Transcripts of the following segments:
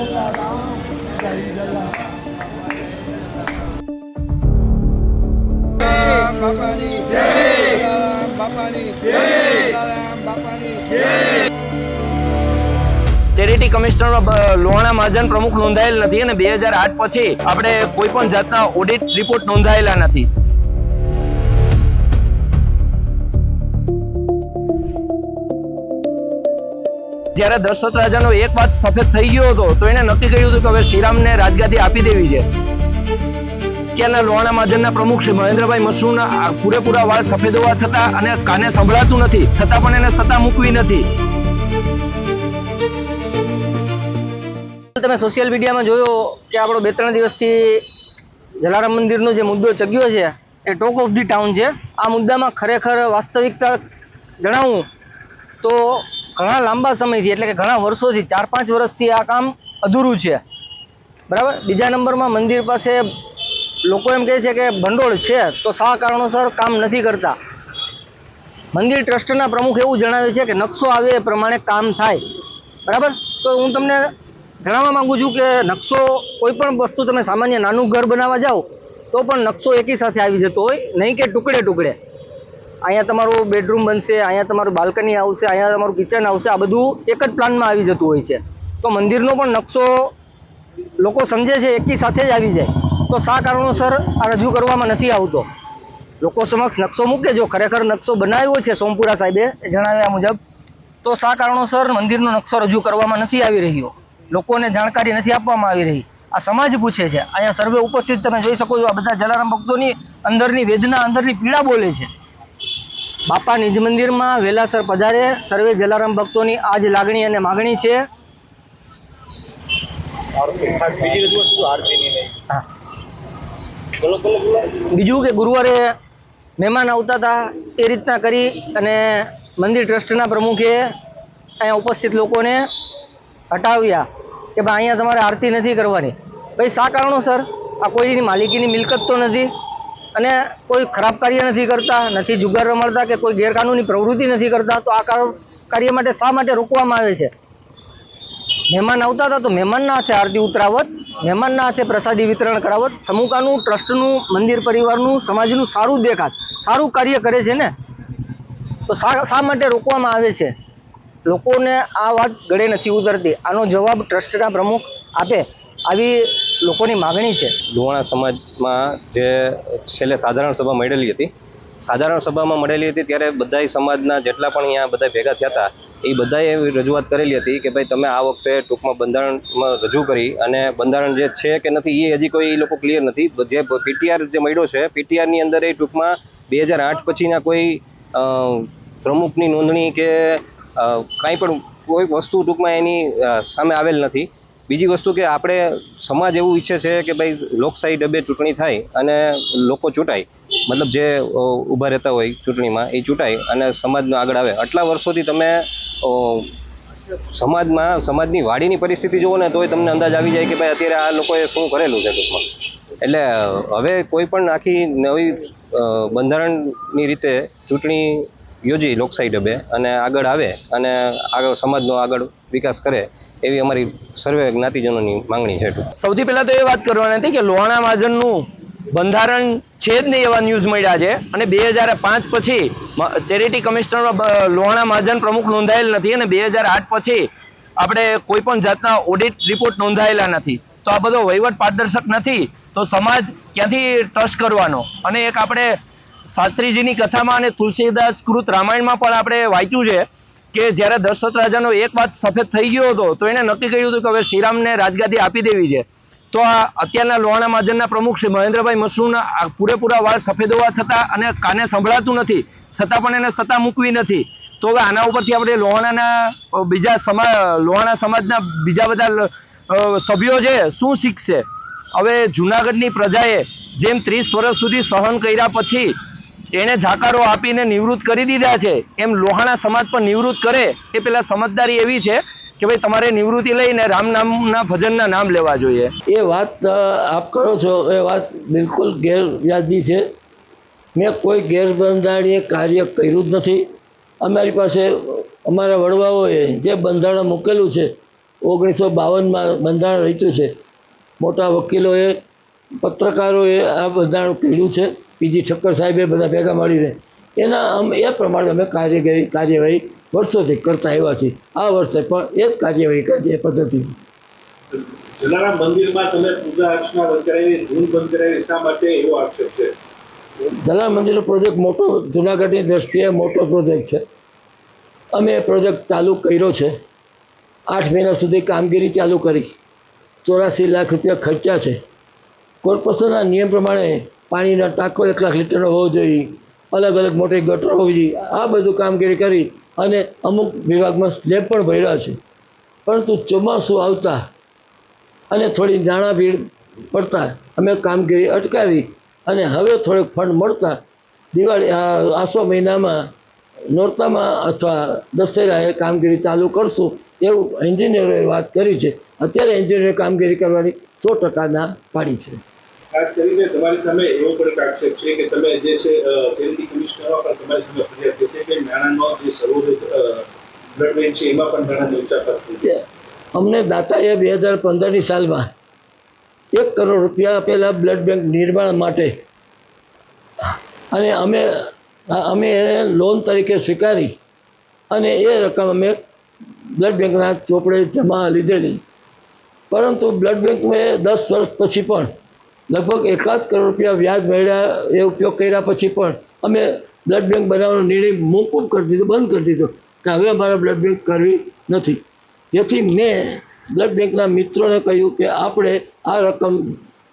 બાપાની જય, બાપાની જય, બાપાની જય. ચેરિટી કમિશનરમાં લોહાણા મહાજન પ્રમુખ નોંધાયેલ નથી અને 2008 પછી આપણે કોઈ પણ જાતના ઓડિટ રિપોર્ટ નોંધાયેલા નથી. જ્યારે દશરથ રાજાનો એક વાત સફેદ થઈ ગયો હતો તો એને નક્કી કર્યું હતું કે હવે શ્રીરામને રાજગાદી આપી દેવી છે. ત્યારના લોહાણા મહાજનના પ્રમુખ શ્રી મહેન્દ્રભાઈ મશરૂના પૂરેપૂરા વાળ સફેદ હોવા છતાં અને કાને સંભળાતું નથી છતાં પણ એને સત્તા મૂકવી નથી. તમે સોશિયલ મીડિયામાં જોયો કે આપણો 2-3 દિવસથી જલારામ મંદિરનો જે મુદ્દો ચગ્યો છે એ ટોક ઓફ ધી ટાઉન છે. આ મુદ્દામાં ખરેખર વાસ્તવિકતા જણાવું તો ઘણા લાંબા સમયથી એટલે કે ઘણા વર્ષોથી 4-5 વર્ષથી આ કામ અધૂરું છે. બરાબર. બીજા નંબરમાં મંદિર પાસે લોકો એમ કહે છે કે ભંડોળ છે તો શા કારણોસર કામ નથી કરતા. મંદિર ટ્રસ્ટના પ્રમુખ એવું જણાવે છે કે નકશો આવે એ પ્રમાણે કામ થાય. બરાબર. તો હું તમને જણાવવા માંગુ છું કે નકશો કોઈ પણ વસ્તુ તમે સામાન્ય નાનું ઘર બનાવવા જાઓ તો પણ નકશો એકી સાથે આવી જતો હોય, નહીં કે ટુકડે ટુકડે. અહીંયા તમારું બેડરૂમ બનશે, અહીંયા તમારું બાલ્કની આવશે, અહીંયા તમારું કિચન આવશે, આ બધું એક જ પ્લાનમાં આવી જતું હોય છે. તો મંદિરનો પણ નકશો લોકો સમજે છે એકી સાથે જ આવી જાય તો શા કારણોસર આ રજૂ કરવામાં નથી આવતો. લોકો સમક્ષ નકશો મૂકે, જો ખરેખર નકશો બનાવ્યો છે સોમપુરા સાહેબે જણાવ્યા મુજબ, તો શા કારણોસર મંદિરનો નકશો રજૂ કરવામાં નથી આવી રહ્યો, લોકોને જાણકારી નથી આપવામાં આવી રહી. આ સમાજ પૂછે છે. અહીંયા સર્વે ઉપસ્થિત તમે જોઈ શકો છો, આ બધા જલારામ ભક્તોની અંદરની વેદના, અંદરની પીડા બોલે છે. બાપા નિજ મંદિરમાં વહેલાસર પધારે, સર્વે જલારામ ભક્તોની આ જ લાગણી અને માગણી છે. બીજું કે ગુરુવારે મહેમાન આવતા હતા એ રીતના કરી અને મંદિર ટ્રસ્ટના પ્રમુખે અહીંયા ઉપસ્થિત લોકોને હટાવ્યા કે ભાઈ અહીંયા તમારે આરતી નથી કરવાની. ભાઈ શા કારણોસર? આ કોઈની માલિકીની મિલકત તો નથી અને કોઈ ખરાબ કાર્ય નથી કરતા, નથી જુગાર રમાડતા કે કોઈ ગેરકાનૂની પ્રવૃત્તિ નથી કરતા, તો આ કાર્ય માટે શા માટે રોકવામાં આવે છે? મહેમાન આવતા હતા તો મહેમાનના હાથે આરતી ઉતરાવત, મહેમાનના હાથે પ્રસાદી વિતરણ કરાવત, સમૂહનું, ટ્રસ્ટનું, મંદિર પરિવારનું, સમાજનું સારું દેખાત, સારું કાર્ય કરે છે ને, તો શા માટે રોકવામાં આવે છે? લોકોને આ વાત ગળે નથી ઉતરતી. આનો જવાબ ટ્રસ્ટના પ્રમુખ આપે, આવી લોકોની માગણી છે. લોહાણા સમાજમાં જે છેલ્લે સાધારણ સભા મળેલી હતી, સાધારણ સભામાં મળેલી હતી ત્યારે બધાય સમાજના જેટલા પણ અહીંયા બધા ભેગા થયા હતા એ બધાએ એવી રજૂઆત કરેલી હતી કે ભાઈ તમે આ વખતે ટૂંકમાં બંધારણમાં રજૂ કરી અને બંધારણ જે છે કે નથી એ હજી કોઈ એ લોકો ક્લિયર નથી. જે પીટીઆર જે મળ્યો છે, પીટીઆરની અંદર એ ટૂંકમાં 2008 પછીના કોઈ પ્રમુખની નોંધણી કે કાંઈ પણ કોઈ વસ્તુ ટૂંકમાં એની સામે આવેલ નથી. બીજી વસ્તુ કે આપણે સમાજ એવું ઈચ્છે છે કે ભાઈ લોકશાહી ડબે ચૂંટણી થાય અને લોકો ચૂંટાય, મતલબ જે ઊભા રહેતા હોય ચૂંટણીમાં એ ચૂંટાય અને સમાજમાં આગળ આવે. આટલા વર્ષોથી તમે સમાજની વાડીની પરિસ્થિતિ જુઓ ને તોય તમને અંદાજ આવી જાય કે ભાઈ અત્યારે આ લોકોએ શું કરેલું છે ટૂંકમાં. એટલે હવે કોઈ પણ આખી નવી બંધારણની રીતે ચૂંટણી યોજી લોકશાહી ડબે અને આગળ આવે અને આગળ સમાજનો આગળ વિકાસ કરે એવી અમારી સર્વે જ્ઞાતિજનોની માંગણી છે. સૌથી પહેલા તો એ વાત કરવાની હતી કે લોહાણા મહાજનનું બંધારણ છે જ નહીં એવા ન્યૂઝ મળ્યા છે અને 2005 પછી ચેરિટી કમિશનરમાં લોહાણા મહાજન પ્રમુખ નોંધાયેલ નથી અને 2008 પછી આપણે કોઈ પણ જાતના ઓડિટ રિપોર્ટ નોંધાયેલા નથી. તો આ બધો વહીવટ પારદર્શક નથી તો સમાજ ક્યાંથી ટ્રસ્ટ કરવાનો? અને એક આપણે શાસ્ત્રીજીની કથામાં અને તુલસીદાસ કૃત રામાયણમાં પણ આપણે વાંચ્યું છે કે જ્યારે દશરથ રાજાનો એક વાત સફેદ થઈ ગયો હતો તો એને નક્કી કર્યું હતું કે હવે શ્રીરામને રાજગાદી આપી દેવી છે. તો આ અત્યારના લોહાણા મહાજનના પ્રમુખ શ્રી મહેન્દ્રભાઈ મશરૂના પૂરેપૂરા વાળ સફેદ હોવા છતાં અને કાને સંભળાતું નથી છતાં પણ એને સત્તા મૂકવી નથી. તો હવે આના ઉપરથી આપણે લોહાણા સમાજના બીજા બધા સભ્યો છે શું શીખશે? હવે જુનાગઢની પ્રજાએ જેમ 30 વર્ષ સુધી સહન કર્યા પછી એને જાકારો આપીને નિવૃત્ત કરી દીધા છે, એમ લોહાણા સમાજ પર નિવૃત્ત કરે એ પેલા સમજદારી એવી છે કે ભાઈ તમારે નિવૃત્તિ લઈને રામ નામના ભજનના નામ લેવા જોઈએ. એ વાત આપ કરો છો એ વાત બિલકુલ ગેરવ્યાજબી છે. મેં કોઈ ગેરબંધારણીય કાર્ય કર્યું જ નથી. અમારી પાસે અમારા વડવાઓએ જે બંધારણ મૂકેલું છે 1952માં બંધારણ રચ્યું છે. મોટા વકીલોએ, પત્રકારોએ આ બંધારણ કર્યું છે. પીજી ઠક્કર સાહેબે બધા ભેગા મળીને એ પ્રમાણે અમે કાર્યવાહી વર્ષોથી કરતા આવ્યા છીએ. આ વર્ષે પણ એ જ કાર્યવાહી કરી એ પદ્ધતિ. જલારામ મંદિરમાં તમે પૂજા અર્ચના બંધ કરાવી, ધૂન બંધ કરાવી, શા માટે એવો આક્ષેપ છે? જલારામ મંદિરનો પ્રોજેક્ટ મોટો, જુનાગઢની દ્રષ્ટિએ મોટો પ્રોજેક્ટ છે. અમે એ પ્રોજેક્ટ ચાલુ કર્યો છે. 8 મહિના સુધી કામગીરી ચાલુ કરી. 84 લાખ રૂપિયા ખર્ચા છે. કોર્પોરેશનના નિયમ પ્રમાણે પાણીનો ટાંકો 1 લાખ લીટરનો હોવો જોઈએ, અલગ અલગ મોટી ગટર હોવી જોઈએ. આ બધું કામગીરી કરી અને અમુક વિભાગમાં સ્લેબ પણ ભર્યા છે. પરંતુ ચોમાસું આવતા અને થોડી નાણાં પડતા અમે કામગીરી અટકાવી અને હવે થોડોક ફંડ મળતા દિવાળી આસો મહિનામાં નોરતામાં અથવા દશેરાએ કામગીરી ચાલુ કરશું એવું એન્જિનિયરોએ વાત કરી છે. અત્યારે એન્જિનિયરે કામગીરી કરવાની 100% ના પાડી છે. ખાસ કરીને તમારી સામે એવો પણ એક આક્ષેપ છે કે તમે જે છે ચેરિટી કમિશનરમાં પણ તમારી સામે ફરિયાદ છે કે નાણાંનો જે સર્વોદય બ્લડ બેંક છે એમાં પણ નાણાંની ઉચાપત થઈ છે. અમને દાતાએ 2015ની સાલમાં 1 કરોડ રૂપિયા આપેલા બ્લડ બેંક નિર્માણ માટે અને અમે લોન તરીકે સ્વીકારી અને એ રકમ અમે બ્લડ બેંકના ચોપડે જમા લીધેલી. પરંતુ બ્લડ બેંકમાં 10 વર્ષ પછી પણ લગભગ 1 કરોડ રૂપિયા વ્યાજ મળ્યા. એ ઉપયોગ કર્યા પછી પણ અમે બ્લડ બેંક બનાવવાનો નિર્ણય મોકૂફ કરી દીધો, બંધ કરી દીધો કે હવે અમારે બ્લડ બેંક કરવી નથી. જેથી મેં બ્લડ બેંકના મિત્રોને કહ્યું કે આપણે આ રકમ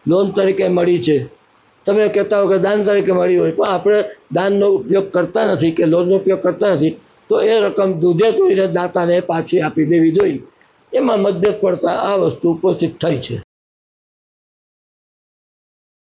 લોન તરીકે મળી છે, તમે કહેતા હો કે દાન તરીકે મળી હોય, પણ આપણે દાનનો ઉપયોગ કરતા નથી કે લોનનો ઉપયોગ કરતા નથી, તો એ રકમ દૂધે ધોઈને દાતાને પાછી આપી દેવી જોઈએ. એમાં મતભેદ પડતા આ વસ્તુ ઉપસ્થિત થઈ છે.